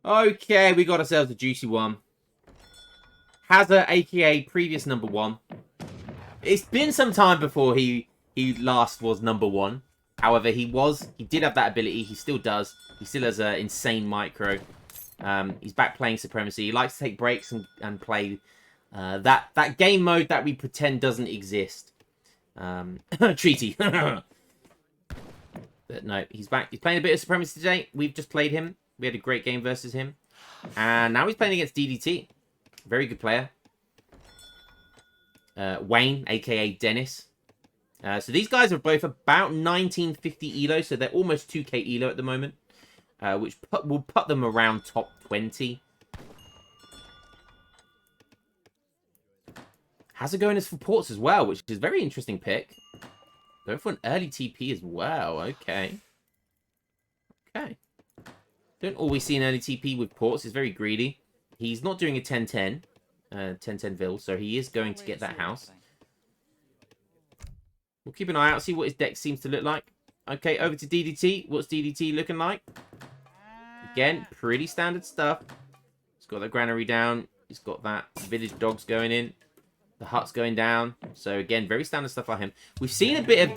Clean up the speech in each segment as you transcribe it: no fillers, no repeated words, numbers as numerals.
Okay, we got ourselves a juicy one. Hazard, aka previous number 1. It's been some time before he last was number 1. However, he did have that ability. He still does. He still has an insane micro. He's back playing Supremacy. He likes to take breaks and play that game mode that we pretend doesn't exist. Treaty. But no, he's back. He's playing a bit of Supremacy today. We've just played him. We had a great game versus him. And now he's playing against DDT. Very good player. Wayne, a.k.a. Dennis. So these guys are both about 1950 elo. So they're almost 2k elo at the moment. Which will put them around top 20. Hazard going as for ports as well, which is a very interesting pick. Going for an early TP as well. Okay. Okay. Don't always see an early TP with ports. He's very greedy. He's not doing a 10-10. 10-10 Vil, so he is going to get that house. We'll keep an eye out, see what his deck seems to look like. Okay, over to DDT. What's DDT looking like? Again, pretty standard stuff. He's got the granary down. He's got that village dogs going in. The hut's going down. So again, very standard stuff like him. We've seen a bit of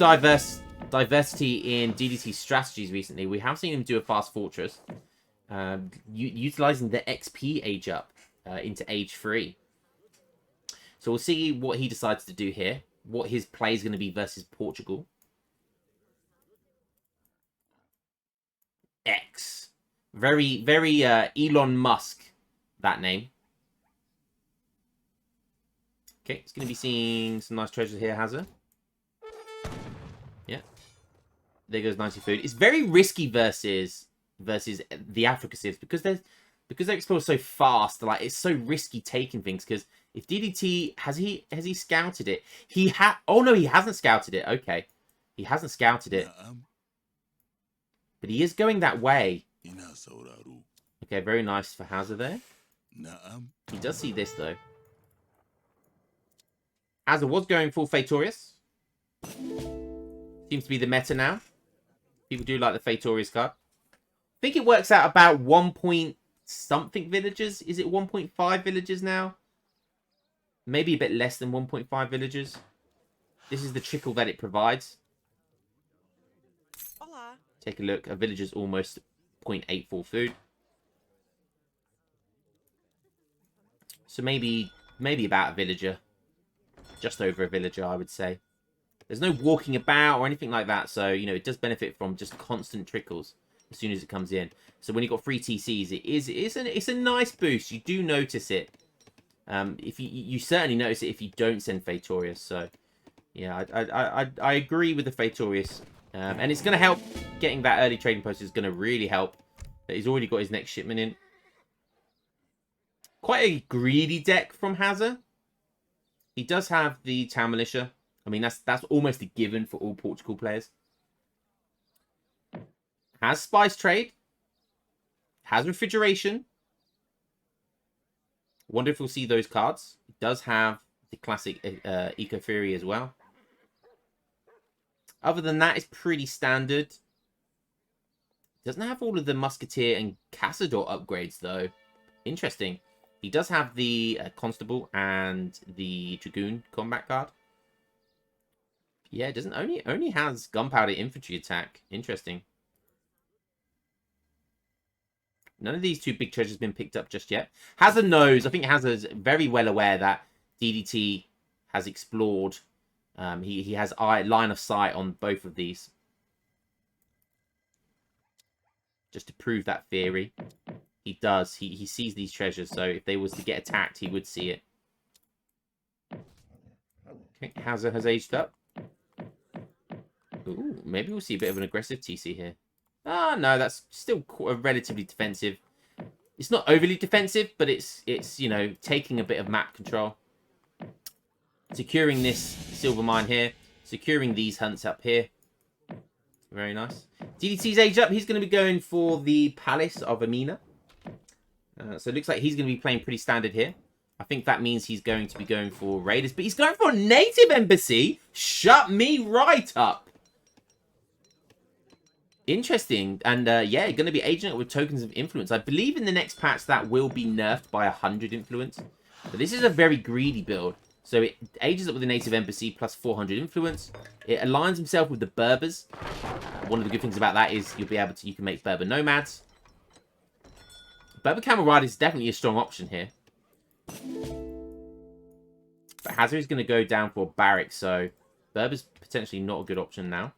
diversity in DDT strategies recently. We have seen him do a fast fortress. Utilizing the XP age up into age 3. So we'll see what he decides to do here. What his play is going to be versus Portugal. X. Very, very Elon Musk, that name. Okay, it's going to be seeing some nice treasures here, Hazard. Yeah. There goes 90 food. It's very risky versus the Africa Civs because they're exposed so fast. Like, it's so risky taking things because if DDT has he scouted it? Oh no, he hasn't scouted it. Okay, he hasn't scouted it, but he is going that way. Okay, very nice for Hazard there. He does see this though. Hazard was going full Fatorius. Seems to be the meta now. People do like the Fatorius card. I think it works out about 1 point something villagers. Is it 1.5 villagers now? Maybe a bit less than 1.5 villagers. This is the trickle that it provides. Hola. Take a look. A villager's almost 0.84 food. So maybe about a villager. Just over a villager, I would say. There's no walking about or anything like that. So, you know, it does benefit from just constant trickles as soon as it comes in. So when you've got free TCs, it's a nice boost. You do notice it. If you certainly notice it if you don't send Fatorius. So, yeah, I agree with the Fatorius. And it's going to help. Getting that early trading post is going to really help. That he's already got his next shipment in. Quite a greedy deck from Hazard. He does have the Town Militia. I mean, that's almost a given for all Portugal players. Has Spice Trade. Has Refrigeration. Wonder if we'll see those cards. It does have the classic Eco Fury as well. Other than that, it's pretty standard. Doesn't have all of the Musketeer and Cazador upgrades, though. Interesting. He does have the Constable and the Dragoon combat card. Yeah, it doesn't only has Gunpowder Infantry attack. Interesting. None of these two big treasures have been picked up just yet. Hazard knows. I think Hazard's very well aware that DDT has explored. He has line of sight on both of these. Just to prove that theory. He does. He sees these treasures. So if they was to get attacked, he would see it. Okay, Hazard has aged up. Ooh, maybe we'll see a bit of an aggressive TC here. Ah, no, that's still relatively defensive. It's not overly defensive, but it's you know, taking a bit of map control. Securing this silver mine here. Securing these hunts up here. Very nice. DDT's age up. He's going to be going for the Palace of Amina. So it looks like he's going to be playing pretty standard here. I think that means he's going to be going for Raiders. But he's going for a native embassy. Shut me right up. Interesting. And yeah, going to be aging it with tokens of influence. I believe in the next patch that will be nerfed by 100 influence. But this is a very greedy build. So it ages up with a native embassy plus 400 influence. It aligns himself with the Berbers. One of the good things about that is you can make Berber nomads. Berber Camel Rider is definitely a strong option here. But Hazard is going to go down for Barracks, so Berber's potentially not a good option now.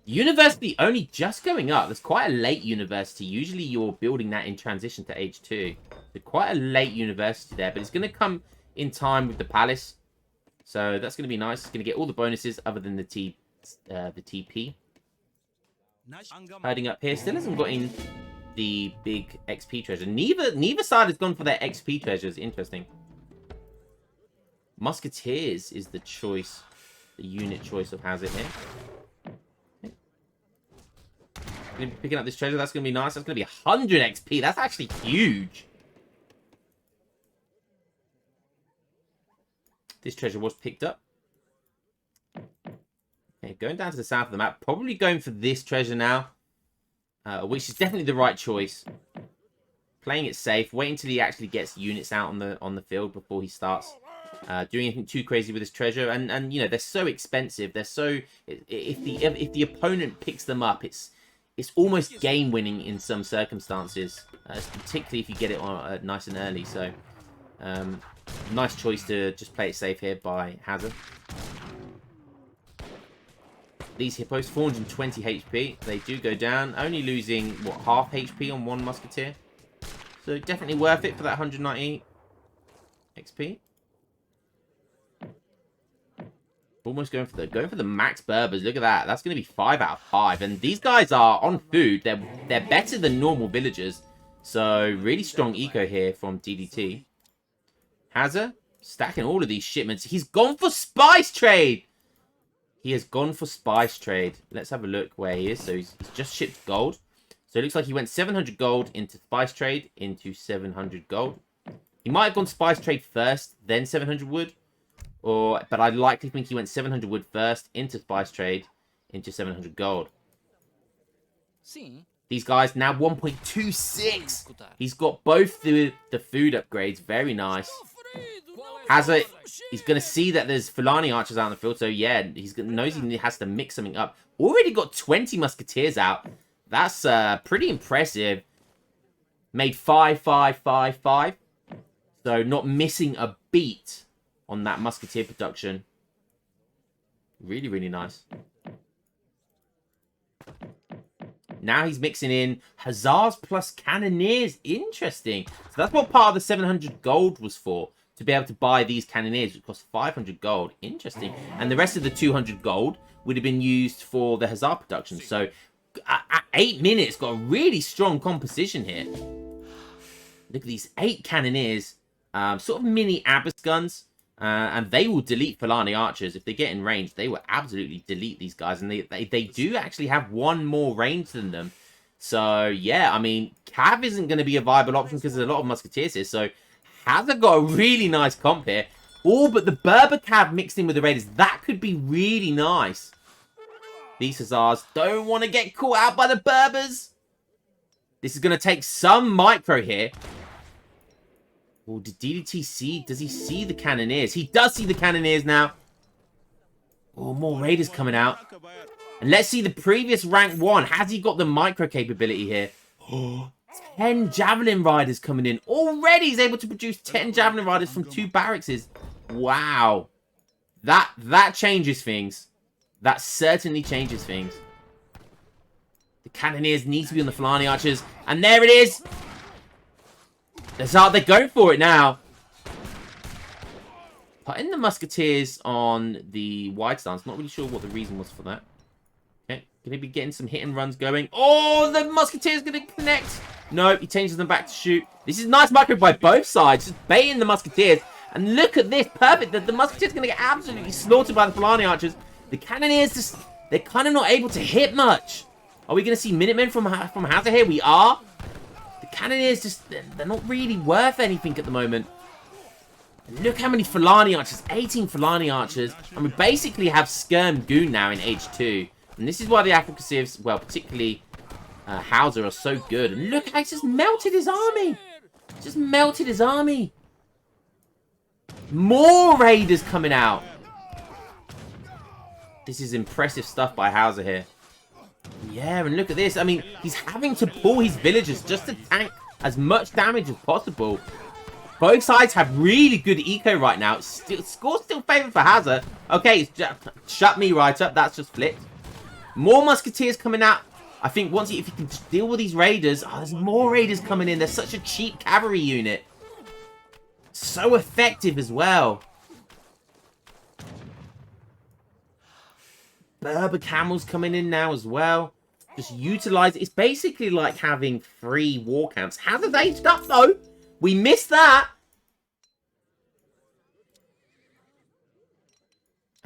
University only just going up. That's quite a late university. Usually you're building that in transition to age 2. So quite a late university there, but it's going to come in time with the palace. So that's going to be nice. It's going to get all the bonuses other than the TP. Hiding up here. Still hasn't got in the big XP treasure. Neither side has gone for their XP treasures. Interesting. Musketeers is the choice. The unit choice of Hazard here. Going to be picking up this treasure. That's going to be nice. That's going to be 100 XP. That's actually huge. This treasure was picked up. Okay, going down to the south of the map. Probably going for this treasure now. Which is definitely the right choice. Playing it safe. Wait until he actually gets units out on the field before he starts doing anything too crazy with his treasure. And you know, they're so expensive. They're so... If the opponent picks them up, it's almost game winning in some circumstances, particularly if you get it on nice and early. So, nice choice to just play it safe here by Hazard. These hippos, 420 HP. They do go down, only losing what, half HP on one musketeer. So definitely worth it for that 190 XP. Almost going for the max Berbers. Look at that. That's going to be 5 out of 5. And these guys are on food. They're better than normal villagers. So really strong eco here from DDT. Hazard stacking all of these shipments. He's gone for spice trade. He has gone for spice trade. Let's have a look where he is. So he's just shipped gold. So it looks like he went 700 gold into spice trade into 700 gold. He might have gone spice trade first, then 700 wood. But I likely think he went 700 wood first, into spice trade, into 700 gold. These guys now 1.26. He's got both the food upgrades. Very nice. Hazard, he's going to see that there's Fulani archers out in the field. So yeah, knows he has to mix something up. Already got 20 musketeers out. That's pretty impressive. Made 5, 5, 5, 5. So not missing a beat on that musketeer production. Really, really nice. Now he's mixing in Hussars plus Cannoneers. Interesting. So that's what part of the 700 gold was for. To be able to buy these Cannoneers, which cost 500 gold. Interesting. And the rest of the 200 gold would have been used for the Hussar production. So at 8 minutes, got a really strong composition here. Look at these 8 Cannoneers. Sort of mini Abbas guns. And they will delete Fulani archers. If they get in range, they will absolutely delete these guys. And they do actually have one more range than them. So, yeah, I mean, Cav isn't going to be a viable option because there's a lot of musketeers here. So, Hazard got a really nice comp here. All but the Berber Cav mixed in with the Raiders. That could be really nice. These Hussars don't want to get caught out by the Berbers. This is going to take some micro here. Oh, did DDT see? Does he see the Cannoneers? He does see the Cannoneers now. Oh, more Raiders coming out. And let's see the previous rank 1. Has he got the micro capability here? Oh, 10 Javelin Riders coming in. Already he's able to produce 10 Javelin Riders from 2 barracks. Wow. That changes things. That certainly changes things. The Cannoneers need to be on the Fulani archers. And there it is. They're going for it now. Putting the musketeers on the wide stance. Not really sure what the reason was for that. Okay, going to be getting some hit and runs going. Oh, the musketeers going to connect. No, he changes them back to shoot. This is nice micro by both sides. Just baiting the musketeers. And look at this. Perfect. The musketeers going to get absolutely slaughtered by the Fulani archers. The Cannoneers just... They're kind of not able to hit much. Are we going to see Minutemen from Hazard here? We are. The Cannoneers just... They're not really worth anything at the moment. And look how many Fulani archers. 18 Fulani archers. And we basically have Skirm Goon now in Age 2. And this is why the Africasives, well, particularly Hauser, are so good. And look how he's just melted his army. Just melted his army. More raiders coming out. This is impressive stuff by Hauser here. Yeah, and look at this. I mean, he's having to pull his villagers just to tank as much damage as possible. Both sides have really good eco right now. Score's still favored for Hauser. Okay, shut me right up. That's just flipped. More musketeers coming out. I think once if you can deal with these raiders, there's more raiders coming in. They're such a cheap cavalry unit. So effective as well. Berber camels coming in now as well. Just utilize it. It's basically like having 3 war camps. How did they stop though? We missed that.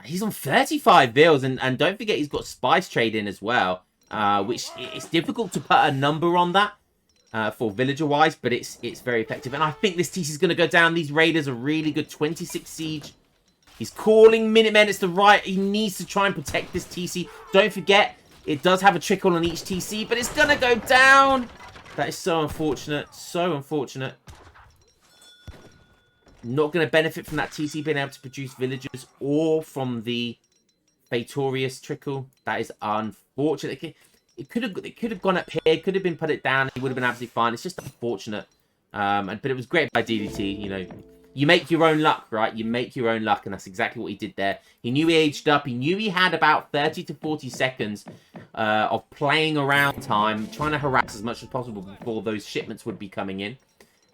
He's on 35 bills, and don't forget he's got spice trade in as well, which it's difficult to put a number on that for villager-wise, but it's very effective. And I think this TC is going to go down. These raiders are really good. 26 siege. He's calling Minutemen. It's the right. He needs to try and protect this TC. Don't forget, it does have a trickle on each TC, but it's going to go down. That is so unfortunate. So unfortunate. Not going to benefit from that TC being able to produce villagers or from the Praetorius trickle. That is unfortunate. It could have gone up here. It could have been put it down. It would have been absolutely fine. It's just unfortunate. But it was great by DDT. You know, you make your own luck, right? You make your own luck, and that's exactly what he did there. He knew he aged up. He knew he had about 30 to 40 seconds of playing around time, trying to harass as much as possible before those shipments would be coming in.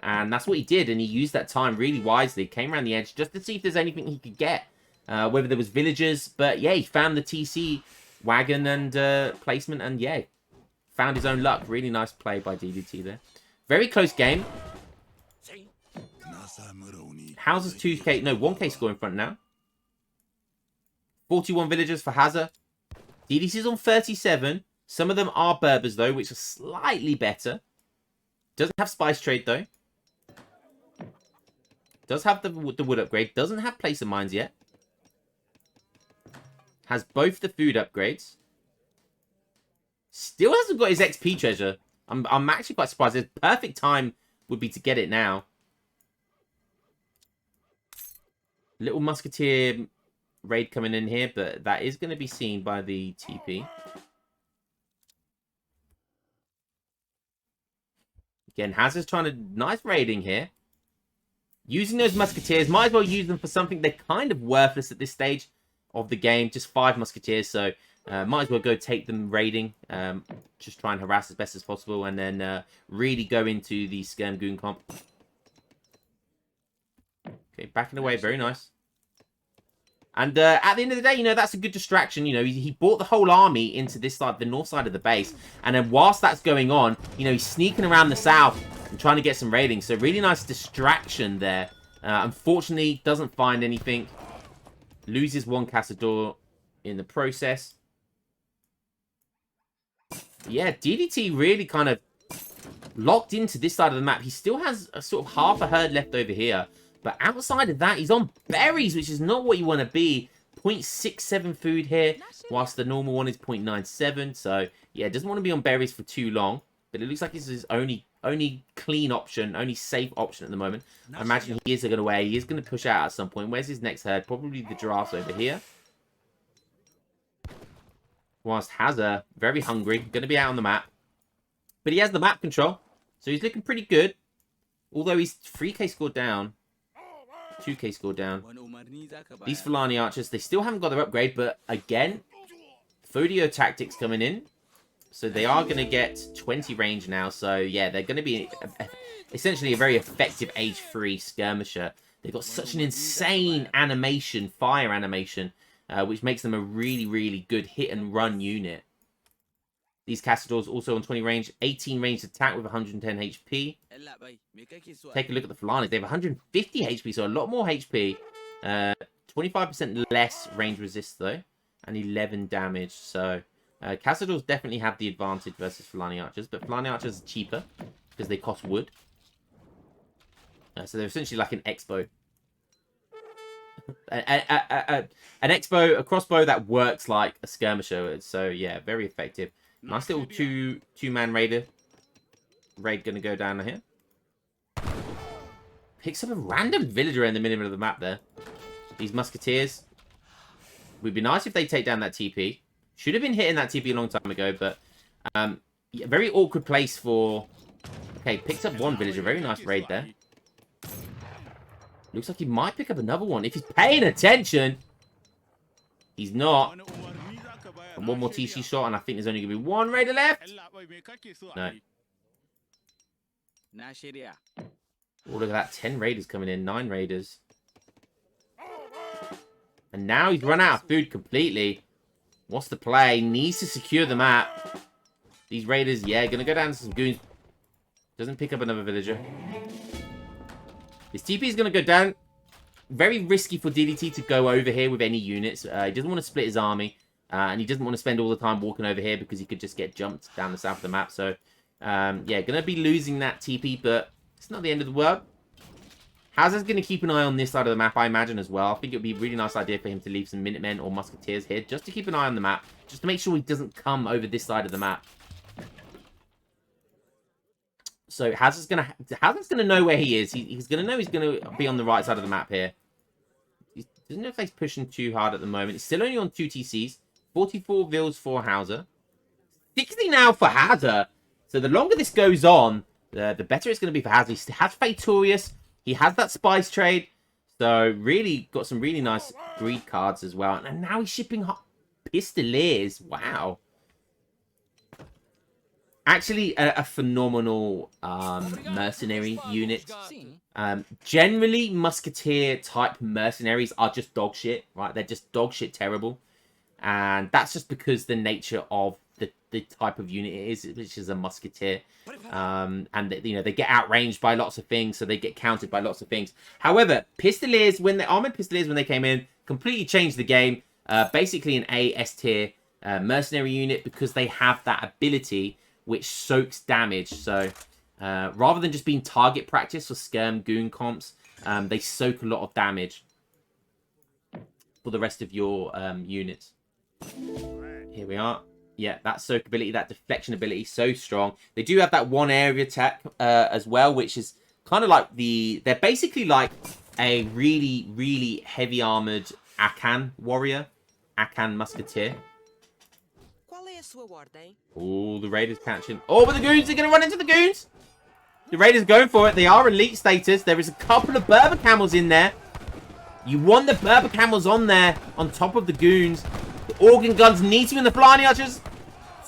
And that's what he did, and he used that time really wisely. Came around the edge just to see if there's anything he could get. Whether there was villagers, but yeah, he found the TC wagon and placement, and yeah, found his own luck. Really nice play by DDT there. Very close game. Hauser's 2k, no, 1k score in front now. 41 villagers for Hauser. DDT's on 37. Some of them are Berbers, though, which are slightly better. Doesn't have spice trade, though. Does have the wood upgrade. Doesn't have place of mines yet. Has both the food upgrades. Still hasn't got his XP treasure. I'm actually quite surprised. The perfect time would be to get it now. Little musketeer raid coming in here, but that is going to be seen by the TP. Again, Hazard's trying to... Nice raiding here. Using those musketeers. Might as well use them for something. They're kind of worthless at this stage of the game. Just 5 musketeers. So, might as well go take them raiding. Just try and harass as best as possible. And then really go into the Skirm comp. Okay, backing away. Very nice. And at the end of the day, you know, that's a good distraction. You know, he brought the whole army into this side, the north side of the base. And then whilst that's going on, you know, he's sneaking around the south and trying to get some raiding. So really nice distraction there. Unfortunately, doesn't find anything. Loses 1 Cazador in the process. Yeah, DDT really kind of locked into this side of the map. He still has a sort of half a herd left over here. But outside of that, he's on berries, which is not what you want to be. 0.67 food here, whilst the normal one is 0.97. So, yeah, doesn't want to be on berries for too long. But it looks like it's his only clean option, only safe option at the moment. I imagine he is going to weigh. He is going to push out at some point. Where's his next herd? Probably the giraffes over here. Whilst Hazard, very hungry, going to be out on the map. But he has the map control, so he's looking pretty good. Although he's 3k scored down. 2k score down. These Fulani archers, they still haven't got their upgrade, but again, Fodio tactics coming in. So they are going to get 20 range now. So yeah, they're going to be essentially a very effective age 3 skirmisher. They've got such an insane animation, fire animation, which makes them a really, really good hit and run unit. These Castadors also on 20 range, 18 ranged attack with 110 HP. Take a look at the Fulanis. They have 150 HP, so a lot more HP. 25% less range resist, though. And 11 damage. So, Castadors definitely have the advantage versus Fulani Archers. But Fulani Archers are cheaper because they cost wood. So they're essentially like an Expo. a crossbow that works like a skirmisher. So yeah, very effective. Nice little two-man raider. Raid gonna go down here. Picks up a random villager in the middle of the map there. These musketeers. Would be nice if they take down that TP. Should have been hitting that TP a long time ago, but yeah, very awkward place for... Okay, picks up one villager. Very nice raid there. Looks like he might pick up another one. If he's paying attention. He's not. And one more TC shot, and I think there's only going to be one raider left. No. Oh, look at that. 10 raiders coming in. 9 raiders. And now he's run out of food completely. What's the play? Needs to secure the map. These raiders, yeah, going to go down to some goons. Doesn't pick up another villager. His TP is going to go down. Very risky for DDT to go over here with any units. He doesn't want to split his army. And he doesn't want to spend all the time walking over here because he could just get jumped down the south of the map. So, yeah, going to be losing that TP, but it's not the end of the world. Hazard's going to keep an eye on this side of the map, I imagine, as well. I think it would be a really nice idea for him to leave some Minutemen or Musketeers here, just to keep an eye on the map, just to make sure he doesn't come over this side of the map. So Hazard's gonna know where he is. He's gonna know he's gonna be on the right side of the map here. He doesn't know if he's pushing too hard at the moment. He's still only on 2 TCs. 44 Vils for Hauser. 60 now for Hazard. So the longer this goes on, the better it's going to be for Hazard. He has Fatorius. He has that Spice trade. So really got some really nice greed cards as well. And now he's shipping Pistoliers. Wow. Actually, a phenomenal mercenary unit. Generally, Musketeer-type mercenaries are just dog shit, right? They're just dog shit terrible. And that's just because the nature of the type of unit it is, which is a Musketeer. And, you know, they get outranged by lots of things, so they get countered by lots of things. However, Pistoliers, when the Armored Pistoliers, when they came in, completely changed the game. Basically an A, S tier mercenary unit because they have that ability which soaks damage. So rather than just being target practice for Skirm Goon comps, they soak a lot of damage for the rest of your units. Here we are. Yeah, that soak ability, that deflection ability, so strong. They do have that one area attack as well, which is kind of like they're basically like a really, really heavy armored Akan warrior, Akan musketeer. Oh, the raiders catching. Oh, but the goons are going to run into the goons. The raiders are going for it. They are elite status. There is a couple of Berber camels in there. You want the Berber camels on there, on top of the goons. The organ guns need to be in the flying archers.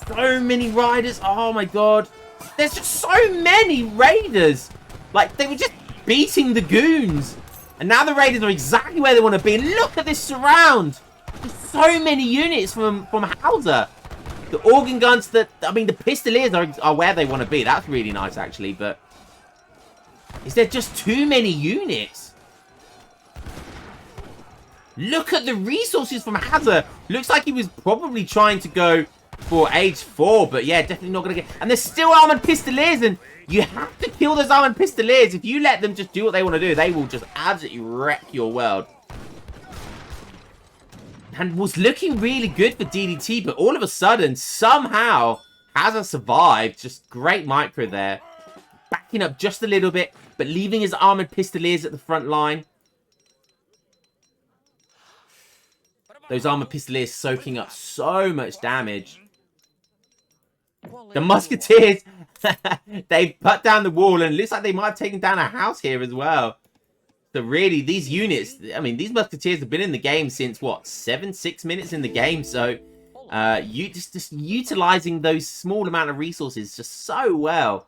So many riders. Oh my god. There's just so many raiders. Like, they were just beating the goons. And now the raiders are exactly where they want to be. And look at this surround. There's so many units from Hauser. The organ guns, the Pistoliers are where they want to be. That's really nice, actually. But is there just too many units? Look at the resources from Hazard. Looks like he was probably trying to go for age 4. But yeah, definitely not going to get... And there's still Armored Pistoliers. And you have to kill those Armored Pistoliers. If you let them just do what they want to do, they will just absolutely wreck your world. And was looking really good for DDT. But all of a sudden, somehow, Hazard survived. Just great micro there. Backing up just a little bit. But leaving his Armored Pistoliers at the front line. Those Armored Pistoliers soaking up so much damage. The Musketeers, they put down the wall and it looks like they might have taken down a house here as well. So really, these units, I mean, these Musketeers have been in the game since, what, 6 minutes in the game. So you just utilizing those small amount of resources just so well.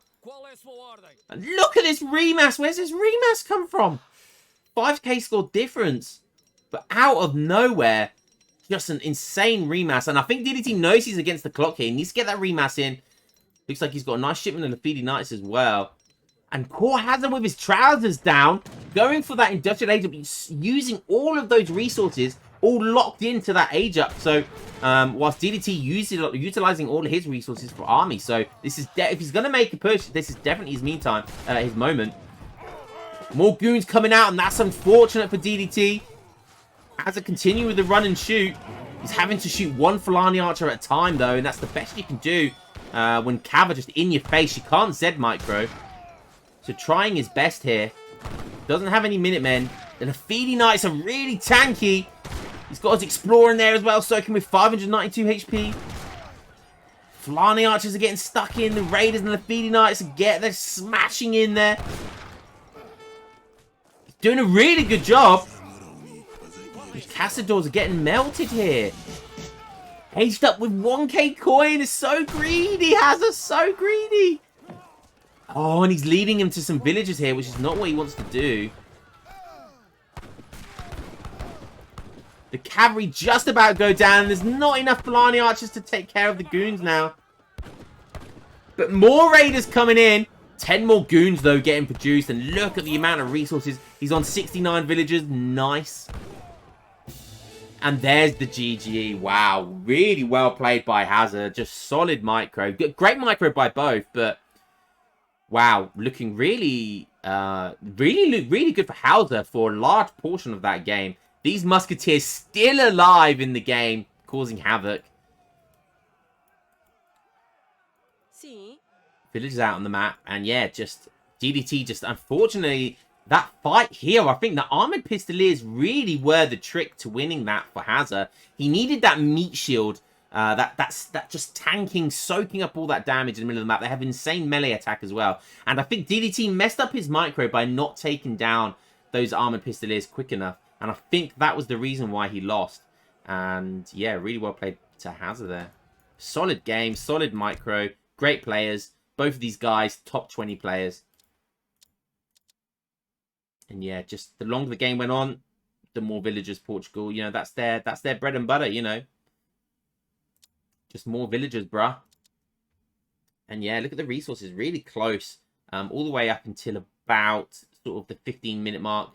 And look at this rematch. Where's this rematch come from? 5k score difference. But out of nowhere... Just an insane rematch. And I think DDT knows he's against the clock here. He needs to get that rematch in. Looks like he's got a nice shipment of the Feedy Knights as well. And Core Hazard with his trousers down. Going for that Industrial Age Up. Using all of those resources. All locked into that Age Up. So, whilst DDT utilizing all of his resources for army. So, this is if he's going to make a push, this is definitely his moment. More goons coming out. And that's unfortunate for DDT. Has to continue with the run and shoot. He's having to shoot one Fulani Archer at a time, though, and that's the best you can do when Cav are just in your face. You can't Z micro. So trying his best here. Doesn't have any Minutemen. The Nephili Knights are really tanky. He's got his Explorer in there as well, soaking with 592 HP. Fulani Archers are getting stuck in. The Raiders and the Nephili Knights they're smashing in there. He's doing a really good job. The Cazadors are getting melted here. Aged up with 1k coin is so greedy. Hazard so greedy. Oh, and he's leading him to some villagers here, which is not what he wants to do. The cavalry just about to go down. There's not enough Fulani Archers to take care of the goons now. But more raiders coming in. 10 more goons, though, getting produced. And look at the amount of resources. He's on 69 villagers. Nice. And there's the GG. Wow. Really well played by Hazard. Just solid micro. Great micro by both, but wow. Looking really, really good for Hauser for a large portion of that game. These Musketeers still alive in the game, causing havoc. See? Villagers out on the map. And yeah, just DDT just unfortunately, that fight here, I think the Armored Pistoliers really were the trick to winning that for Hazard. He needed that meat shield, that just tanking, soaking up all that damage in the middle of the map. They have insane melee attack as well. And I think DDT messed up his micro by not taking down those Armored Pistoliers quick enough. And I think that was the reason why he lost. And yeah, really well played to Hazard there. Solid game, solid micro, great players. Both of these guys, top 20 players. And yeah, just the longer the game went on, the more villagers Portugal, you know, that's their bread and butter, you know. Just more villagers, bruh. And yeah, look at the resources, really close. All the way up until about sort of the 15-minute mark,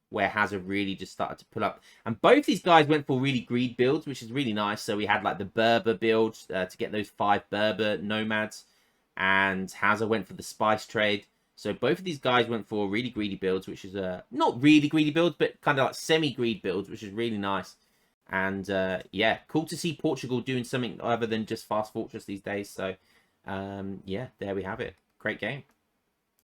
where Hazard really just started to pull up. And both these guys went for really greed builds, which is really nice. So we had like the Berber build to get those 5 Berber nomads. And Hazard went for the spice trade. So both of these guys went for really greedy builds, which is not really greedy builds, but kind of like semi-greed builds, which is really nice. And yeah, cool to see Portugal doing something other than just Fast Fortress these days. So yeah, there we have it. Great game.